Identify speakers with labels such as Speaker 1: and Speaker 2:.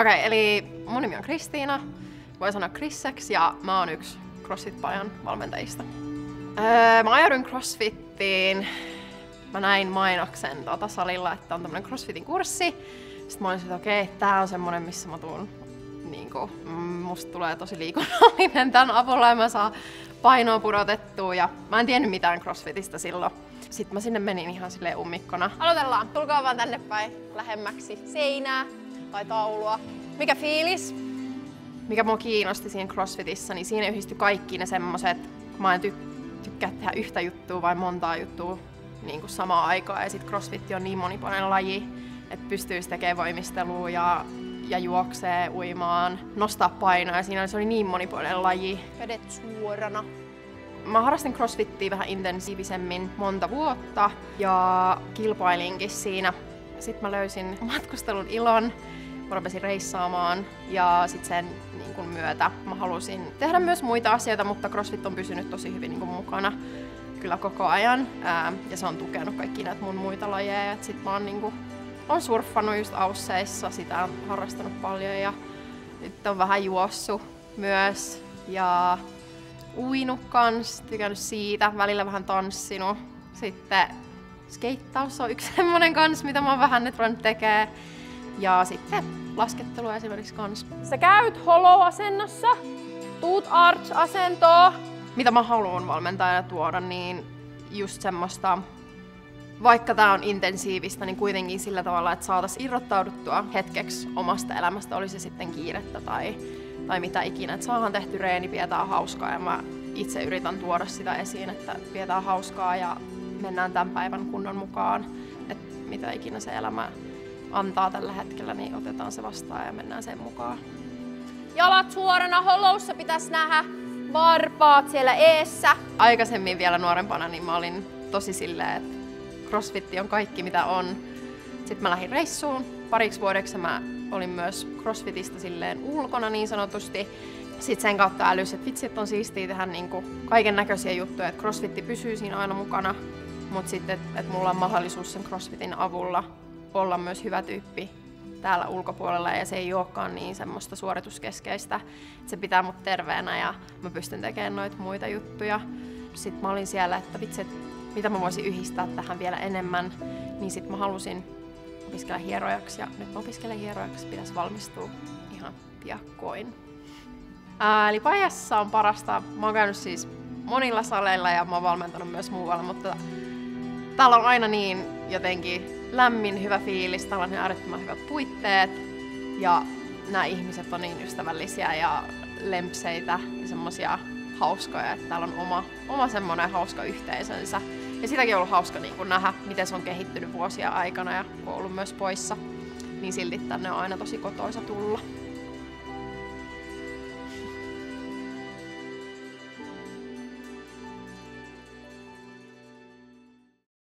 Speaker 1: Okei, eli mun nimi on Kristiina, voi sanoa Krisseksi, ja mä oon yksi CrossFit-pajan valmentajista. Mä ajauduin CrossFittiin. Mä näin mainoksen salilla, että on tämmönen CrossFitin kurssi. Sitten mä olin että okei, tää on semmonen, missä mä tuun, musta tulee tosi liikunnallinen tän avulla ja mä saan painoa pudotettua. Ja mä en tiennyt mitään CrossFitista silloin. Sitten mä sinne menin ihan silleen ummikkona. Aloitellaan. Tulkaa vaan tänne päin lähemmäksi seinää tai taulua. Mikä fiilis? Mikä mua kiinnosti siinä CrossFitissa, niin siinä yhdistyi kaikki ne semmoset, kun mä en tykkää tehdä yhtä juttua vai montaa juttua niin kuin samaan aikaan. Ja sit CrossFit on niin monipuolinen laji, että pystyisi tekemään voimistelua ja juoksee, uimaan, nostaa painoa. Ja siinä se oli niin monipuolinen laji. Kädet suorana. Mä harrastin CrossFittiä vähän intensiivisemmin monta vuotta ja kilpailinkin siinä. Sitten mä löysin matkustelun ilon, mä rupesin reissaamaan ja sitten sen myötä mä halusin tehdä myös muita asioita, mutta CrossFit on pysynyt tosi hyvin mukana kyllä koko ajan ja se on tukenut kaikki näitä mun muita lajeja. Sitten mä oon surffannut just Ausseissa, sitä on harrastanut paljon ja nyt on vähän juossut myös ja uinut kans, tykännyt siitä, välillä vähän tanssinut. Sitten skeittaus on yksi semmonen kans, mitä mä oon vähän nyt ruvennut tekee. Ja sitten laskettelua esimerkiksi kans. Sä käyt hollow-asennossa, tuut arch-asentoon. Mitä mä haluan valmentajana tuoda, niin just semmoista, vaikka tää on intensiivistä, niin kuitenkin sillä tavalla, että saataisiin irrottauduttua hetkeksi omasta elämästä, oli se sitten kiirettä tai mitä ikinä. Että saadaan tehty reeni, pidetään hauskaa ja mä itse yritän tuoda sitä esiin, että pidetään hauskaa ja mennään tämän päivän kunnon mukaan. Että mitä ikinä se elämä antaa tällä hetkellä, niin otetaan se vastaan ja mennään sen mukaan. Jalat suorana, hollowssa pitäisi nähdä varpaat siellä eessä. Aikaisemmin vielä nuorempana niin mä olin tosi silleen, että CrossFit on kaikki mitä on. Sitten mä lähdin reissuun. Pariksi vuodeksi mä olin myös CrossFitista silleen ulkona niin sanotusti. Sitten sen kautta älys, että vitsit on siistiä tehdä kaiken näköisiä juttuja, että CrossFit pysyy siinä aina mukana. Mutta sitten, että mulla on mahdollisuus sen CrossFitin avulla olla myös hyvä tyyppi täällä ulkopuolella ja se ei olekaan niin semmoista suorituskeskeistä. Se pitää mut terveenä ja mä pystyn tekemään noita muita juttuja. Sitten mä olin siellä, että vitsi, mitä mä voisin yhdistää tähän vielä enemmän. Niin sit mä halusin opiskella hierojaksi ja nyt mä opiskelen hierojaksi, pitäisi valmistua ihan piakkoin. Eli pajassa on parasta. Mä oon käynyt siis monilla saleilla ja mä oon valmentanut myös muualla, mutta täällä on aina niin jotenkin lämmin, hyvä fiilis, täällä on äärettömän hyvät puitteet ja nämä ihmiset on niin ystävällisiä ja lempseitä ja semmosia hauskoja, että täällä on oma semmoinen hauska yhteisönsä. Ja sitäkin on ollut hauska nähdä, miten se on kehittynyt vuosia aikana ja kun on ollut myös poissa, niin silti tänne on aina tosi kotoisa tulla.